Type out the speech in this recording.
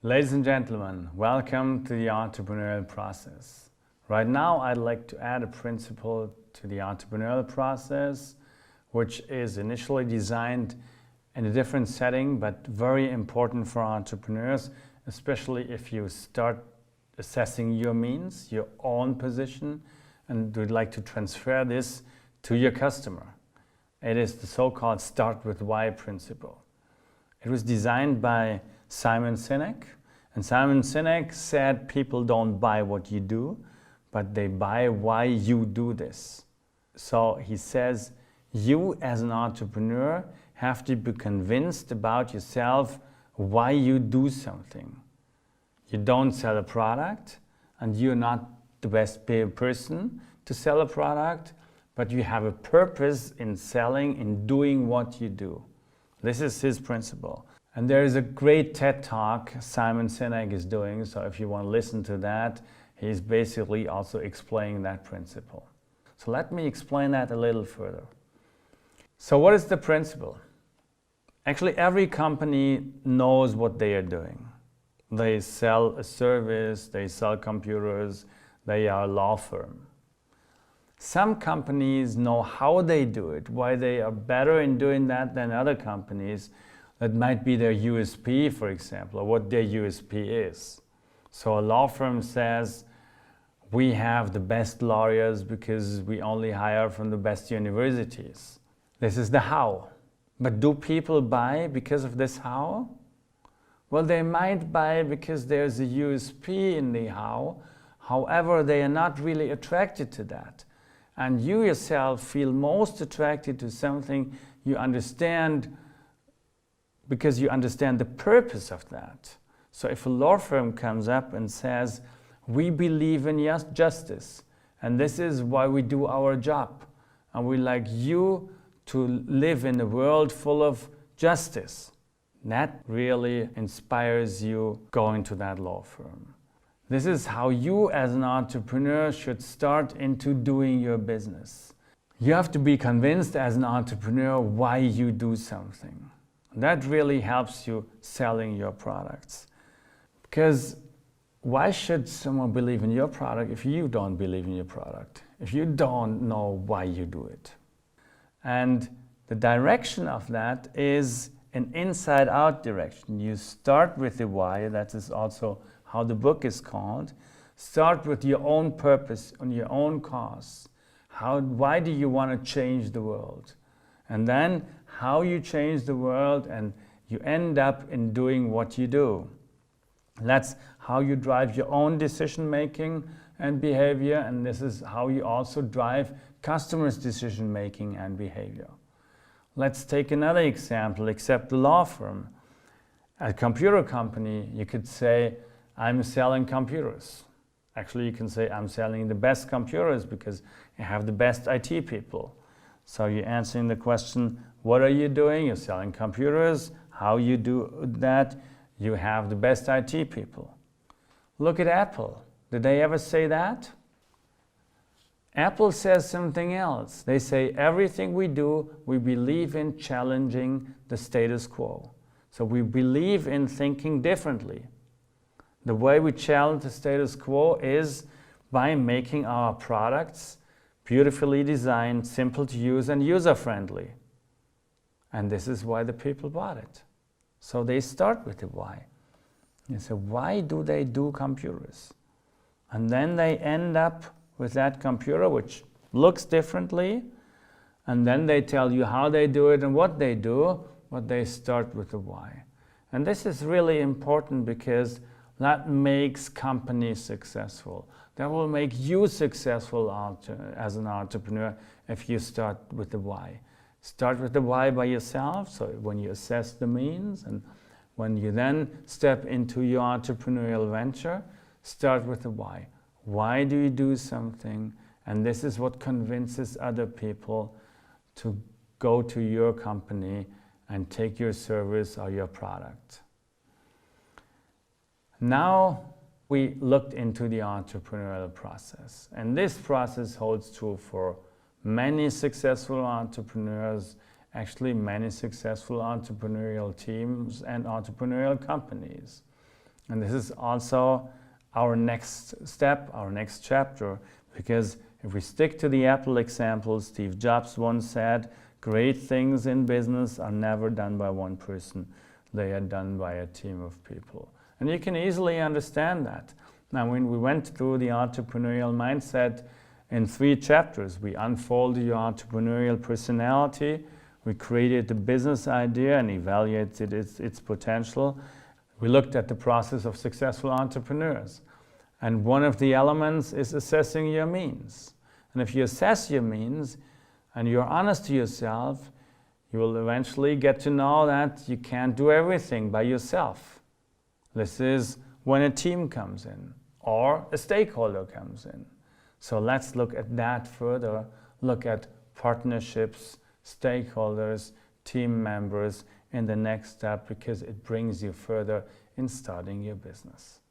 Ladies and gentlemen, welcome to the entrepreneurial process. Right now, I'd like to add a principle to the entrepreneurial process, which is initially designed in a different setting, but very important for entrepreneurs, especially if you start assessing your means, your own position, and would like to transfer this to your customer. It is the so-called start with why principle. It was designed by Simon Sinek, and Simon Sinek said people don't buy what you do, but they buy why you do this. So he says, you as an entrepreneur have to be convinced about yourself why you do something. You don't sell a product, and you're not the best paid person to sell a product, but you have a purpose in selling, in doing what you do. This is his principle. And there is a great TED Talk Simon Sinek is doing, so if you want to listen to that, he's basically also explaining that principle. So let me explain that a little further. So what is the principle? Actually, every company knows what they are doing. They sell a service, they sell computers, they are a law firm. Some companies know how they do it, why they are better in doing that than other companies. That might be their USP, for example, or what their USP is. So a law firm says, we have the best lawyers because we only hire from the best universities. This is the how. But do people buy because of this how? Well, they might buy because there's a USP in the how. However, they are not really attracted to that. And you yourself feel most attracted to something you understand because you understand the purpose of that. So if a law firm comes up and says, we believe in justice, and this is why we do our job, and we like you to live in a world full of justice, that really inspires you going to that law firm. This is how you as an entrepreneur should start into doing your business. You have to be convinced as an entrepreneur why you do something. That really helps you selling your products. Because why should someone believe in your product if you don't believe in your product? If you don't know why you do it? And the direction of that is an inside-out direction. You start with the why, that is also how the book is called. Start with your own purpose and your own cause. Why do you want to change the world? And then how you change the world, and you end up in doing what you do. That's how you drive your own decision making and behavior, and this is how you also drive customers' decision making and behavior. Let's take another example, except the law firm. At a computer company, you could say, I'm selling computers. Actually, you can say, I'm selling the best computers because you have the best IT people. So you're answering the question, what are you doing? You're selling computers. How you do that? You have the best IT people. Look at Apple. Did they ever say that? Apple says something else. They say everything we do, we believe in challenging the status quo. So we believe in thinking differently. The way we challenge the status quo is by making our products beautifully designed, simple to use, and user-friendly. And this is why the people bought it. So they start with the why. You say, why do they do computers? And then they end up with that computer which looks differently, and then they tell you how they do it and what they do, but they start with the why. And this is really important because that makes companies successful. That will make you successful as an entrepreneur if you start with the why. Start with the why by yourself, so when you assess the means, and when you then step into your entrepreneurial venture, start with the why. Why do you do something? And this is what convinces other people to go to your company and take your service or your product. Now we looked into the entrepreneurial process, and this process holds true for many successful entrepreneurs, actually many successful entrepreneurial teams and entrepreneurial companies. And this is also our next step, our next chapter, because if we stick to the Apple example, Steve Jobs once said, great things in business are never done by one person. They are done by a team of people. And you can easily understand that. Now, when we went through the entrepreneurial mindset in 3 chapters, we unfolded your entrepreneurial personality, we created the business idea and evaluated its potential. We looked at the process of successful entrepreneurs. And one of the elements is assessing your means. And if you assess your means and you're honest to yourself, you will eventually get to know that you can't do everything by yourself. This is when a team comes in or a stakeholder comes in. So let's look at that further, look at partnerships, stakeholders, team members in the next step, because it brings you further in starting your business.